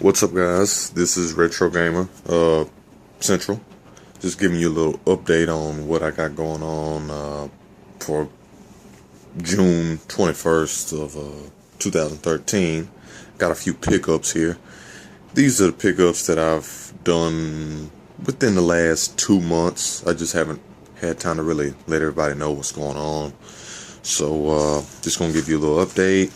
What's up, guys? This is Central. Just giving you a little update on what I got going on for June 21st of 2013. Got a few pickups here. These are the pickups that I've done within the last 2 months. I just haven't had time to really let everybody know what's going on. So just gonna give you a little update.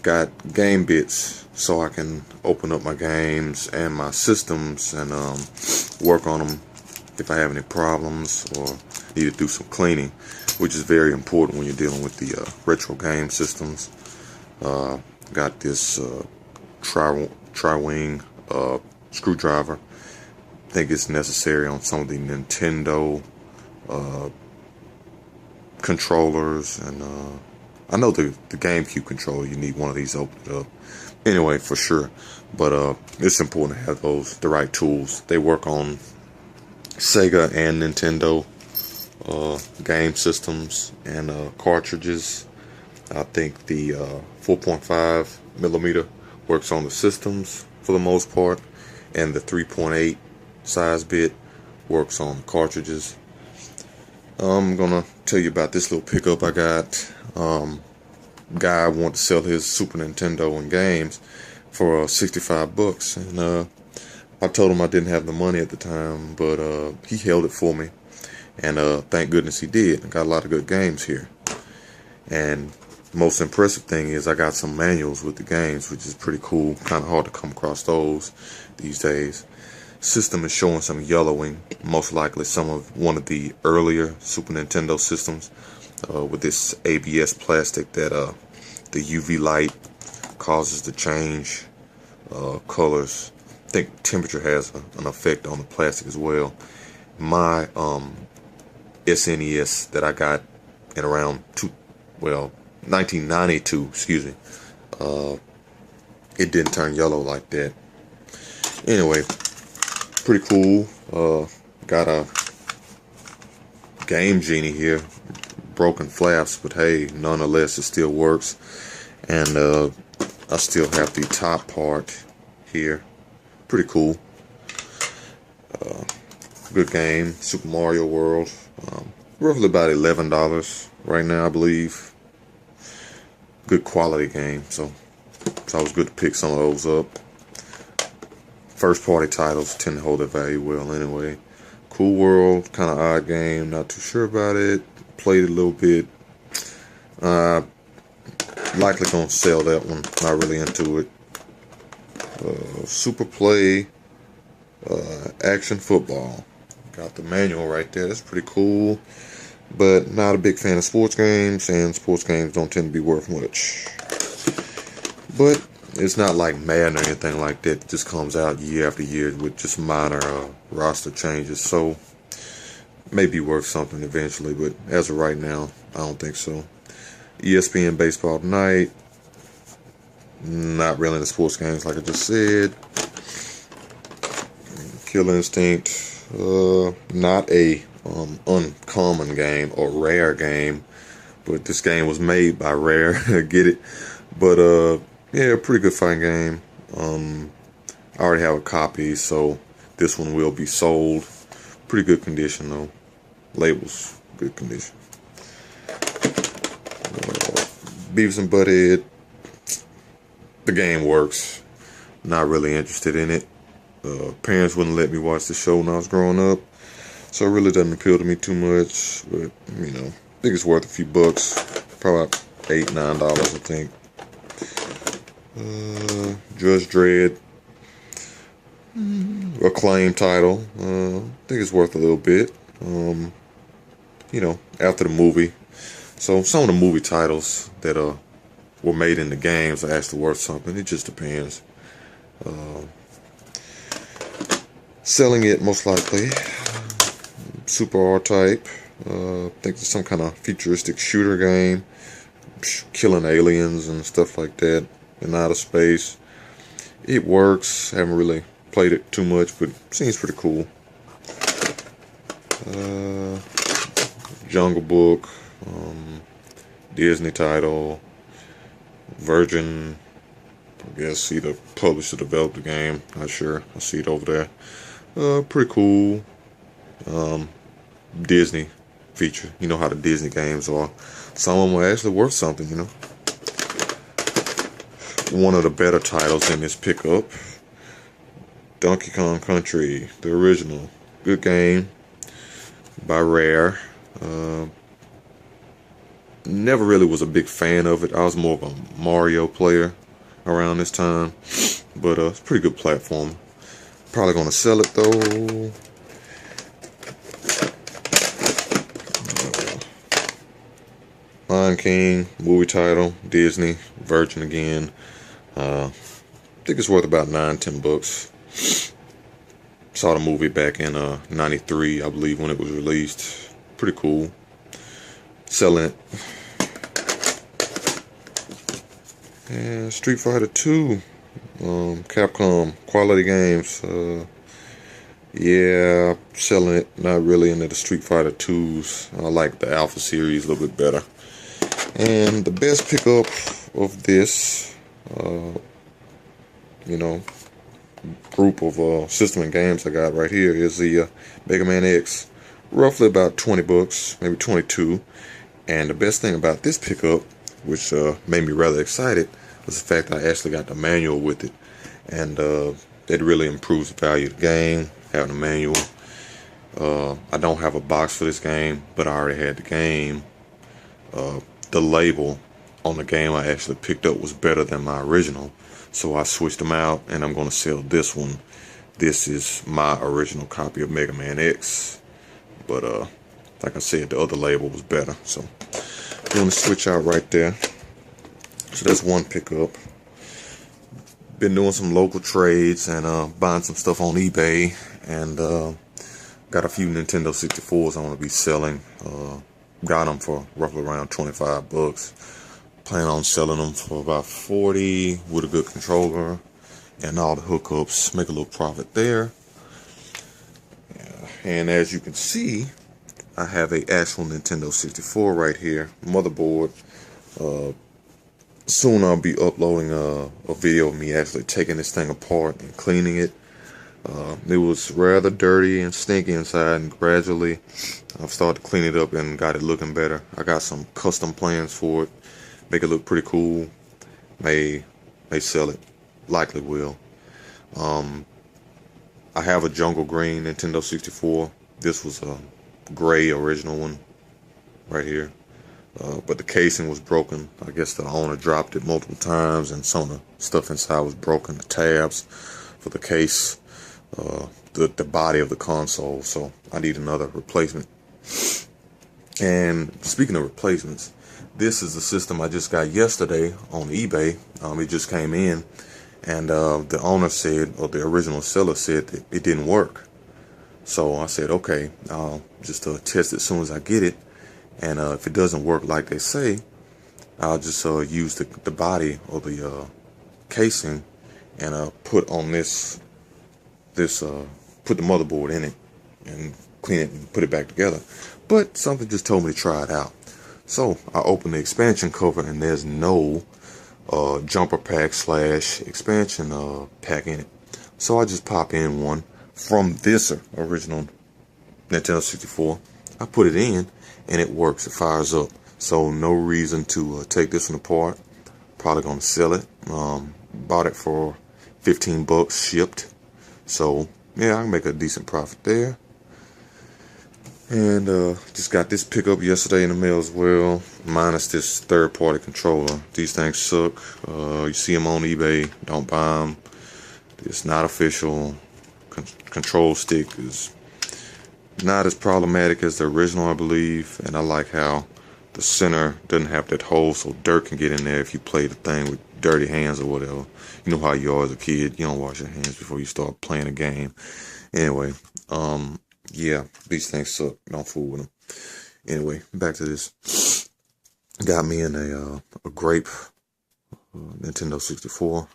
Got game bits so I can open up my games and my systems and work on them if I have any problems or need to do some cleaning, which is very important when you're dealing with the retro game systems. Got this tri-wing screwdriver. I think it's necessary on some of the Nintendo controllers, and I know the GameCube controller, you need one of these to open it up. Anyway, for sure. But it's important to have the right tools. They work on Sega and Nintendo game systems and cartridges. I think the 4.5 millimeter works on the systems for the most part, and the 3.8 size bit works on the cartridges. I'm gonna tell you about this little pickup I got. Guy wanted to sell his Super Nintendo and games for $65, and I told him I didn't have the money at the time, but he held it for me, and thank goodness he did. I got a lot of good games here, and the most impressive thing is I got some manuals with the games, which is pretty cool. Kind of hard to come across those these days. System is showing some yellowing, most likely one of the earlier Super Nintendo systems, with this ABS plastic that the UV light causes to change colors. I think temperature has an effect on the plastic as well. My SNES that I got in around 1992, excuse me, it didn't turn yellow like that. Anyway, pretty cool. Got a Game Genie here, broken flaps, but hey, nonetheless it still works. And I still have the top part here. Pretty cool. Good game, Super Mario World. Roughly about $11 right now, I believe. Good quality game, so it's always good to pick some of those up. First party titles tend to hold their value well anyway. Cool World, kind of odd game, not too sure about it. Played it a little bit. Likely gonna sell that one, not really into it. Super Play Action Football. Got the manual right there, that's pretty cool. But not a big fan of sports games, and sports games don't tend to be worth much. But it's not like Madden or anything like that. It just comes out year after year with just minor roster changes. So, may be worth something eventually, but as of right now, I don't think so. ESPN Baseball Tonight. Not really into sports games like I just said. Killer Instinct. Not a uncommon game or rare game, but this game was made by Rare. Get it? But yeah, pretty good fighting game. I already have a copy, so this one will be sold. Pretty good condition though. Labels, good condition. Beavis and Butthead. The game works. Not really interested in it. Parents wouldn't let me watch the show when I was growing up, so it really doesn't appeal to me too much. But you know, I think it's worth a few bucks. Probably $8, $9, I think. Judge Dredd, acclaimed title. I think it's worth a little bit. You know, after the movie. So some of the movie titles that were made in the games are actually worth something. It just depends. Selling it most likely. Super R-Type. I think it's some kind of futuristic shooter game, killing aliens and stuff like that in outer space. It works. Haven't really played it too much, but seems pretty cool. Jungle Book, Disney title, Virgin I guess either published or developed the game. Not sure. I see it over there. Pretty cool. Disney feature. You know how the Disney games are. Some of them are actually worth something, you know. One of the better titles in this pickup, Donkey Kong Country, the original. Good game by Rare. Never really was a big fan of it. I was more of a Mario player around this time, but it's a pretty good platform. Probably gonna sell it though. Lion King movie title, Disney, Virgin again. I think it's worth about $9-10. Saw the movie back in '93, I believe, when it was released. Pretty cool. Selling it. And Street Fighter 2, Capcom, quality games. Yeah, selling it. Not really into the Street Fighter 2s. I like the Alpha series a little bit better. And the best pickup of this, you know, group of system and games I got right here is the Mega Man X. Roughly about $20, maybe 22. And the best thing about this pickup, which made me rather excited, was the fact I actually got the manual with it. And it really improves the value of the game, having a manual. I don't have a box for this game, but I already had the game. The label on the game I actually picked up was better than my original, so I switched them out, and I'm going to sell this one. This is my original copy of Mega Man X, but like I said, the other label was better, so I'm going to switch out right there. So that's one pickup. Been doing some local trades and buying some stuff on eBay, and got a few Nintendo 64s I want to be selling. Got them for roughly around $25. Plan on selling them for about 40 with a good controller and all the hookups. Make a little profit there. Yeah. And as you can see, I have a actual Nintendo 64 right here, motherboard. Soon I'll be uploading a video of me actually taking this thing apart and cleaning it. It was rather dirty and stinky inside, and gradually I've started to clean it up and got it looking better. I got some custom plans for it, make it look pretty cool. May sell it, likely will. I have a jungle green Nintendo 64. This was a gray original one right here, but the casing was broken. I guess the owner dropped it multiple times, and some of the stuff inside was broken. The tabs for the case, the body of the console, so I need another replacement. And speaking of replacements, this is the system I just got yesterday on eBay. It just came in, and the owner said, or the original seller said, that it didn't work. So I said, okay, I'll just test it as soon as I get it, and if it doesn't work like they say, I'll just use the body or the casing and put on this put the motherboard in it and clean it and put it back together. But something just told me to try it out. So I opened the expansion cover, and there's no jumper pack / expansion pack in it. So I just pop in one from this original Nintendo 64. I put it in, and it works. It fires up. So no reason to take this one apart. Probably gonna sell it. Bought it for $15 shipped. So yeah, I can make a decent profit there. And just got this pickup yesterday in the mail as well, minus this third-party controller. These things suck. You see them on eBay, don't buy them. It's not official. Control stick is not as problematic as the original, I believe. And I like how the center doesn't have that hole, so dirt can get in there if you play the thing with dirty hands or whatever. You know how you are as a kid. You don't wash your hands before you start playing a game. Anyway, yeah, these things suck. Don't fool with them. Anyway, back to this. Got me in a grape Nintendo 64.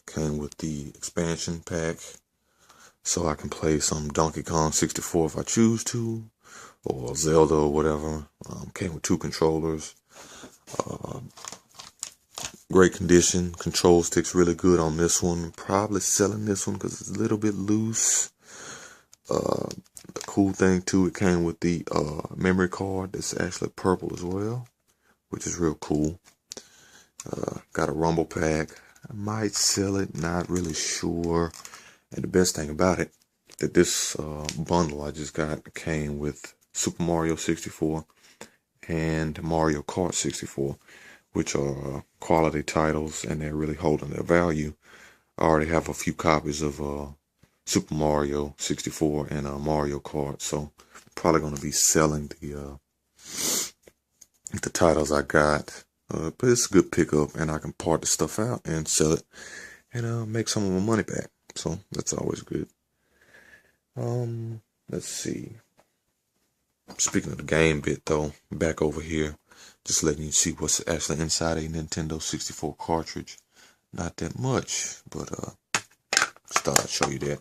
Came with the expansion pack, so I can play some Donkey Kong 64 if I choose to, or Zelda or whatever. Came with 2 controllers. Great condition. Control stick's really good on this one. Probably selling this one because it's a little bit loose. The cool thing too, it came with the memory card that's actually purple as well, which is real cool. Got a rumble pack. I might sell it, not really sure. And the best thing about it, that this bundle I just got came with Super Mario 64 and Mario Kart 64, which are quality titles, and they're really holding their value. I already have a few copies of Super Mario 64 and Mario Kart, so probably going to be selling the titles I got. But it's a good pickup, and I can part the stuff out and sell it and make some of my money back. So that's always good. Let's see. Speaking of the game bit though, back over here, just letting you see what's actually inside a Nintendo 64 cartridge. Not that much, but just thought I'd show you that.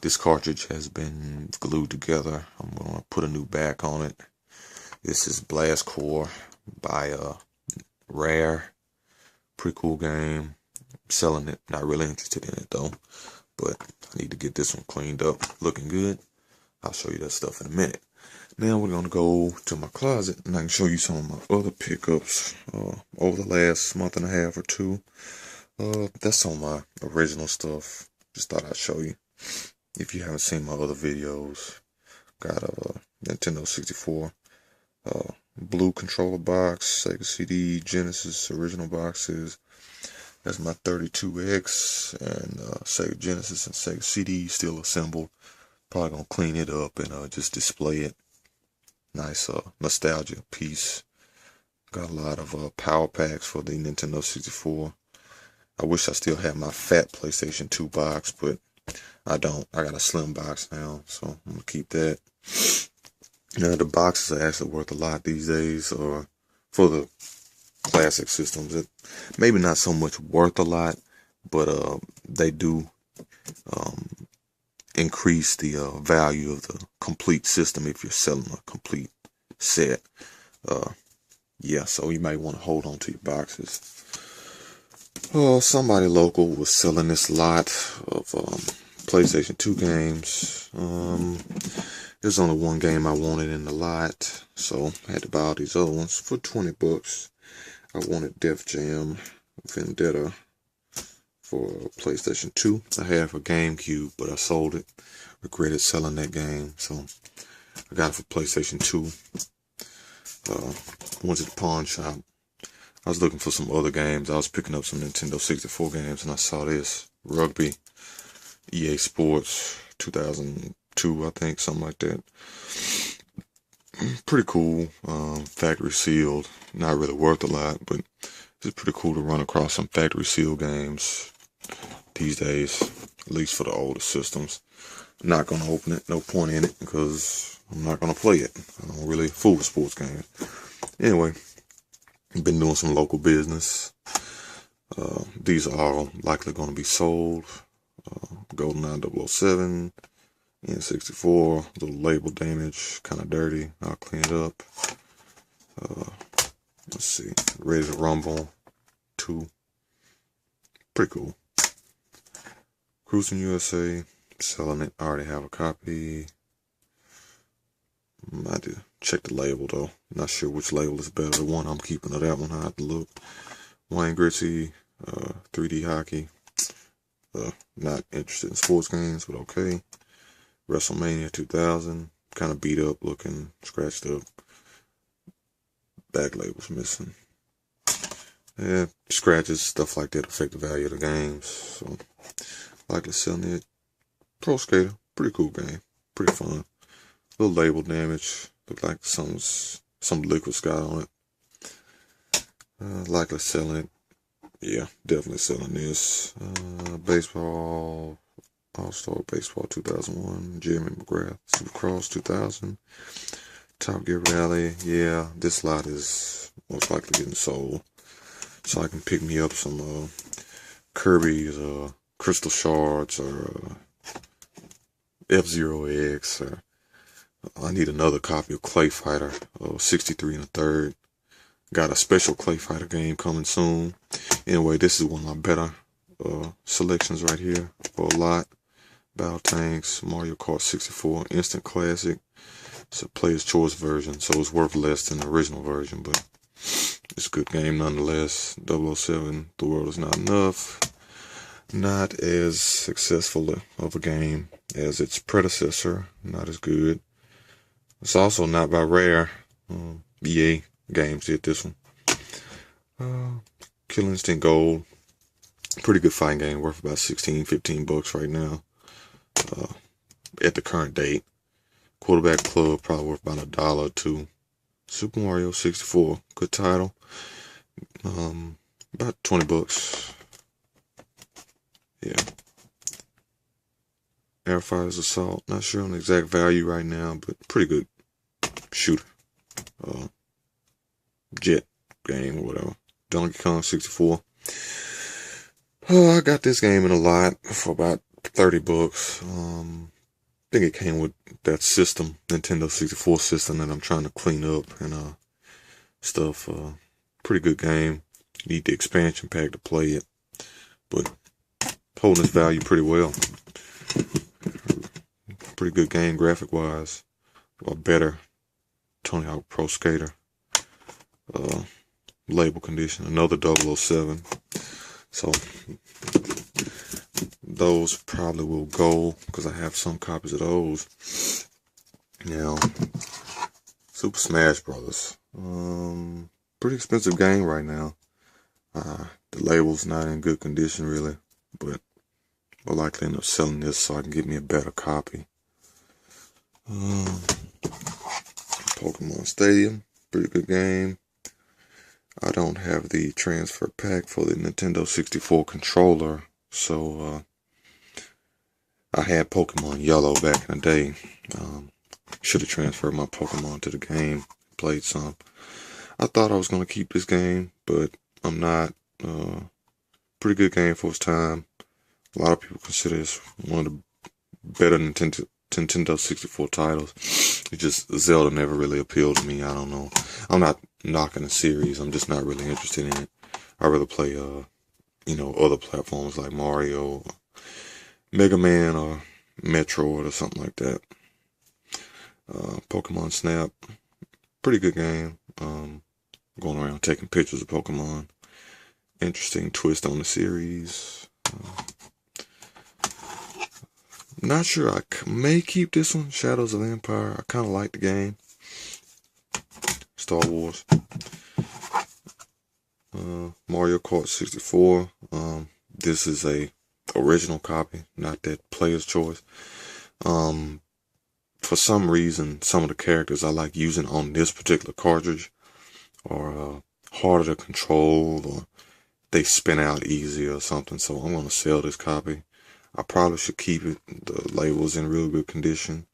This cartridge has been glued together. I'm gonna put a new back on it. This is Blast Core by Rare. Pretty cool game. I'm selling it. Not really interested in it though, but I need to get this one cleaned up. Looking good. I'll show you that stuff in a minute. Now we're gonna go to my closet and I can show you some of my other pickups over the last month and a half or two. That's on my original stuff. Just thought I'd show you. If you haven't seen my other videos, got a Nintendo 64 blue controller box, Sega CD, Genesis original boxes. That's my 32X and Sega Genesis and Sega CD still assembled. Probably gonna clean it up and just display it. Nice nostalgia piece. Got a lot of power packs for the Nintendo 64. I wish I still had my fat PlayStation 2 box, but I don't. I got a slim box now, so I'm gonna keep that. The boxes are actually worth a lot these days, or for the classic systems. It maybe not so much worth a lot, but they do increase the value of the complete system if you're selling a complete set. Yeah, so you might want to hold on to your boxes. Somebody local was selling this lot of PlayStation 2 games. There's only one game I wanted in the lot, so I had to buy all these other ones for 20 bucks. I wanted Def Jam Vendetta for PlayStation 2. I had for GameCube, but I sold it. Regretted selling that game, so I got it for PlayStation 2. Went to the pawn shop. I was looking for some other games. I was picking up some Nintendo 64 games, and I saw this. Rugby, EA Sports, 2002, I think, something like that. Pretty cool. Factory sealed. Not really worth a lot, but it's pretty cool to run across some factory sealed games these days, at least for the older systems. I'm not going to open it. No point in it, because I'm not going to play it. I don't really fool with sports games. Anyway, I've been doing some local business. These are all likely going to be sold. GoldenEye 007, N64, little label damage, kind of dirty. I'll clean it up. Let's see, Ready to Rumble 2. Pretty cool. Cruising USA, selling it. I already have a copy. I had to check the label though. Not sure which label is better. The one I'm keeping or that one. I have to look. Wayne Gretzky, 3D hockey. Not interested in sports games, but okay. WrestleMania 2000. Kind of beat up looking, scratched up. Back label's missing. Yeah, scratches, stuff like that affect the value of the games. So, likely selling it. Pro Skater, pretty cool game. Pretty fun. Little label damage. Look like some liquid's got on it. Likely selling it. Yeah, definitely selling this. Baseball, All-Star Baseball 2001. Jeremy McGrath, Supercross 2000. Top Gear Rally. Yeah, this lot is most likely getting sold. So I can pick me up some Kirby's Crystal Shards or F-Zero X, or I need another copy of Clay Fighter 63 1/3. Got a special Clay Fighter game coming soon. Anyway, this is one of my better selections right here for a lot. Battle Tanks, Mario Kart 64, Instant Classic. It's a player's choice version, so it's worth less than the original version, but it's a good game nonetheless. 007, The World Is Not Enough. Not as successful of a game as its predecessor. Not as good. It's also not by Rare. EA Games did this one. Killer Instinct Gold. Pretty good fighting game, worth about 16, 15 bucks right now. At the current date. Quarterback Club, probably worth about $1 or $2. Super Mario 64, good title. About 20 bucks. Yeah. Airfighter's Assault, not sure on the exact value right now, but pretty good shooter. Jet game or whatever. Donkey Kong 64. I got this game in a lot for about 30 bucks. I think it came with that system, Nintendo 64 system that I'm trying to clean up and stuff. Pretty good game. Need the expansion pack to play it, but holding its value pretty well. Pretty good game graphic wise, or better. Tony Hawk Pro Skater. Label condition, another 007. So those probably will go because I have some copies of those. Now, Super Smash Brothers. Pretty expensive game right now. The label's not in good condition really, but I'll likely end up selling this so I can get me a better copy. Pokemon Stadium, pretty good game. I don't have the transfer pack for the Nintendo 64 controller, so I had Pokemon Yellow back in the day. Should have transferred my Pokemon to the game, played some. I thought I was going to keep this game, but I'm not. Pretty good game for its time. A lot of people consider this one of the better Nintendo 64 titles. It's just Zelda never really appealed to me. I don't know. I'm not knocking the series. I'm just not really interested in it. I'd rather play, other platforms like Mario, Mega Man, or Metroid, or something like that. Pokemon Snap, pretty good game. Going around taking pictures of Pokemon. Interesting twist on the series. Not sure. I may keep this one, Shadows of the Empire. I kind of like the game. Star Wars. Mario Kart 64. This is a original copy, not that player's choice. For some reason, some of the characters I like using on this particular cartridge are harder to control, or they spin out easier or something. So I'm going to sell this copy. I probably should keep it. The label's in real good condition.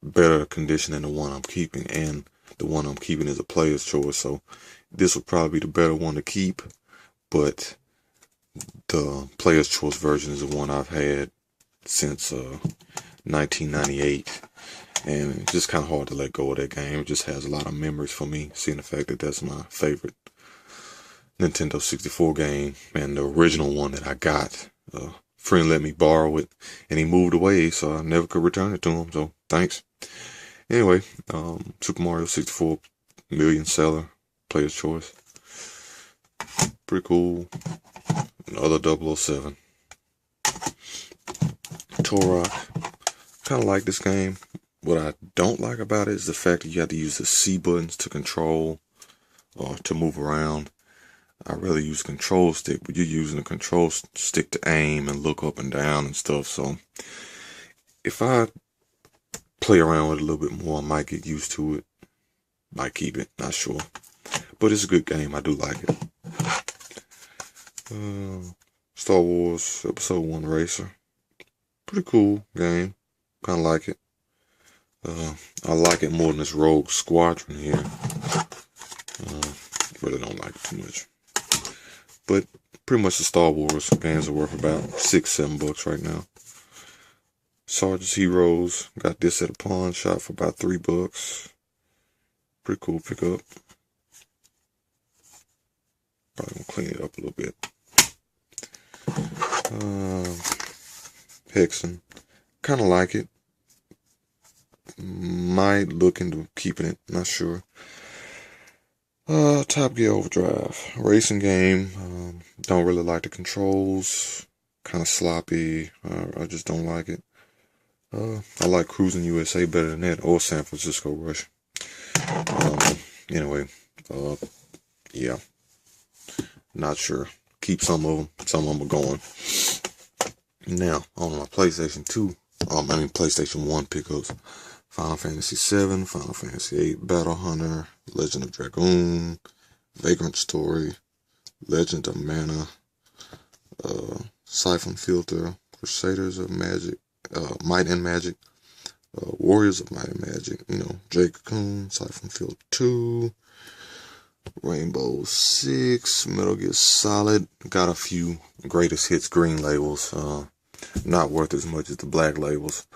Better condition than the one I'm keeping, and the one I'm keeping is a player's choice, so this would probably be the better one to keep, but the player's choice version is the one I've had since 1998, and it's just kind of hard to let go of that game. It just has a lot of memories for me, seeing the fact that that's my favorite Nintendo 64 game, and the original one that I got. Friend let me borrow it, and he moved away, so I never could return it to him, so thanks. Anyway, Super Mario 64 million seller, player's choice. Pretty cool. Another 007. Turok. Kind of like this game. What I don't like about it is the fact that you have to use the C buttons to control or to move around. I really use control stick, but you're using the control stick to aim and look up and down and stuff. So if I play around with it a little bit more, I might get used to it. Might keep it, not sure. But it's a good game. I do like it. Star Wars Episode 1 Racer. Pretty cool game. Kind of like it. I like it more than this Rogue Squadron here. Really don't like it too much. But pretty much the Star Wars games are worth about $6-7 right now. Sergeant's Heroes. Got this at a pawn shop for about $3. Pretty cool pickup. Probably gonna clean it up a little bit. Hexen, kind of like it. Might look into keeping it, not sure. Top Gear Overdrive, racing game. Don't really like the controls. Kind of sloppy. I just don't like it. I like Cruising USA better than that, or San Francisco Rush. Anyway, yeah, not sure. Keep some of them. Some of them are going. Now on my PlayStation 2, PlayStation 1 pickups. Final Fantasy 7, Final Fantasy 8, Battle Hunter, Legend of Dragoon, Vagrant Story, Legend of Mana, Siphon Filter, Crusaders of Magic, Might and Magic, Warriors of Might and Magic, Jade Cocoon, Siphon Filter 2, Rainbow Six, Metal Gear Solid. Got a few greatest hits green labels, not worth as much as the black labels.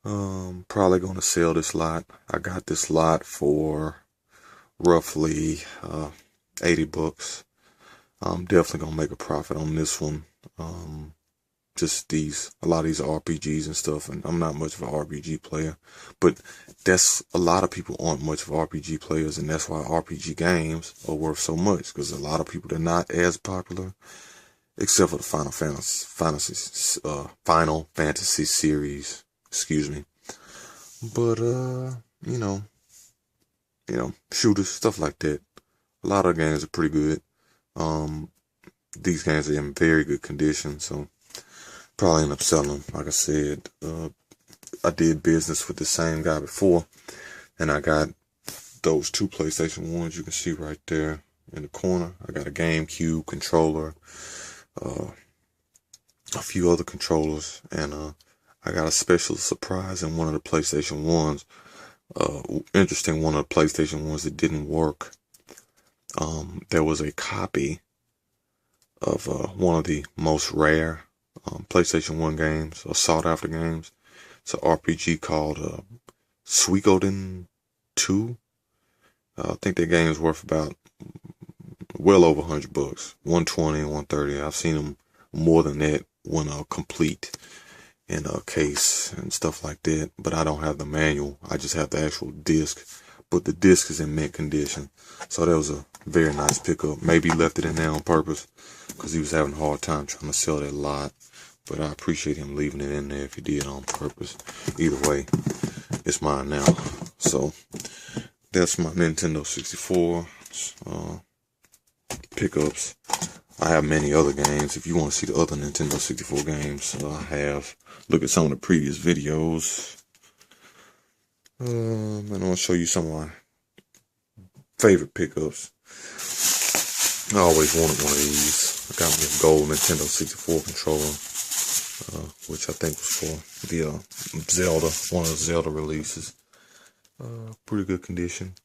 Probably gonna sell this lot. I got this lot for roughly $80. I'm definitely gonna make a profit on this one. Just a lot of these RPGs and stuff, and I'm not much of an RPG player, but a lot of people aren't much of RPG players, and that's why RPG games are worth so much, because a lot of people are not as popular, except for the Final Fantasy series. Excuse me. But shooters, stuff like that. A lot of games are pretty good. These games are in very good condition, so probably end up selling them. Like I said, I did business with the same guy before, and I got those 2 PlayStation 1s you can see right there in the corner. I got a GameCube controller, a few other controllers, and I got a special surprise in one of the PlayStation 1s. Interesting, one of the PlayStation 1s that didn't work. There was a copy of one of the most rare PlayStation 1 games, or sought after games. It's an RPG called Suikoden 2. I think that game is worth about well over $100, $120, $130. I've seen them more than that when complete in a case and stuff like that, but I don't have the manual. I just have the actual disc, but the disc is in mint condition, so that was a very nice pickup. Maybe he left it in there on purpose because he was having a hard time trying to sell that lot, but I appreciate him leaving it in there if he did on purpose. Either way, it's mine now. So that's my Nintendo 64 pickups. I have many other games. If you want to see the other Nintendo 64 games, I have. Look at some of the previous videos. And I'm going to show you some of my favorite pickups. I always wanted one of these. I got me a gold Nintendo 64 controller, which I think was for the Zelda, one of the Zelda releases. Pretty good condition.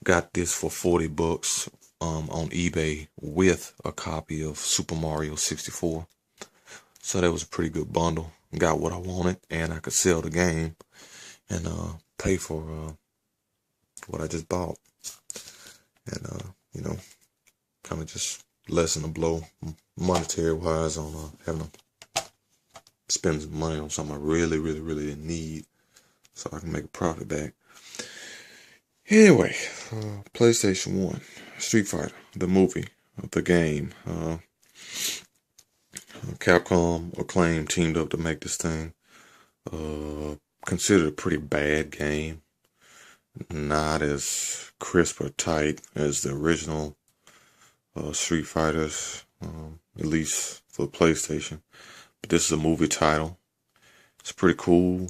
Got this for $40 on eBay with a copy of Super Mario 64. So that was a pretty good bundle. Got what I wanted, and I could sell the game and pay for what I just bought. And kind of just lessen the blow monetary wise on having to spend some money on something I really didn't need, so I can make a profit back. Anyway, PlayStation 1, Street Fighter, the movie, the game. Capcom Acclaim teamed up to make this thing. Considered a pretty bad game. Not as crisp or tight as the original Street Fighters, at least for the PlayStation. But this is a movie title. It's pretty cool.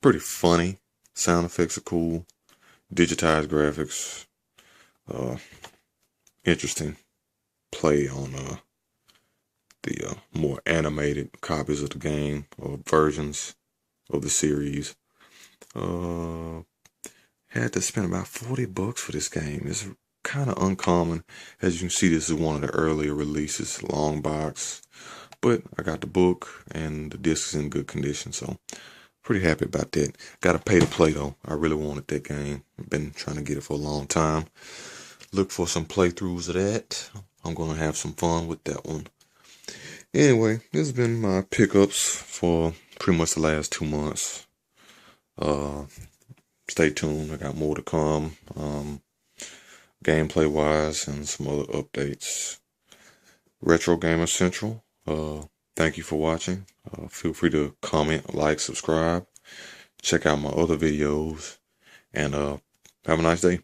Pretty funny. Sound effects are cool. Digitized graphics. Interesting play on the more animated copies of the game or versions of the series. Had to spend about $40 for this game. It's kind of uncommon. As you can see, this is one of the earlier releases, long box. But I got the book and the disc is in good condition, so pretty happy about that. Got to pay to play though. I really wanted that game. I've been trying to get it for a long time. look for some playthroughs of that. I'm gonna have some fun with that one. Anyway, this has been my pickups for pretty much the last 2 months. Stay tuned. I got more to come. Gameplay wise and some other updates. RetroGamerCentral. Thank you for watching. Feel free to comment, like, subscribe. Check out my other videos. And have a nice day.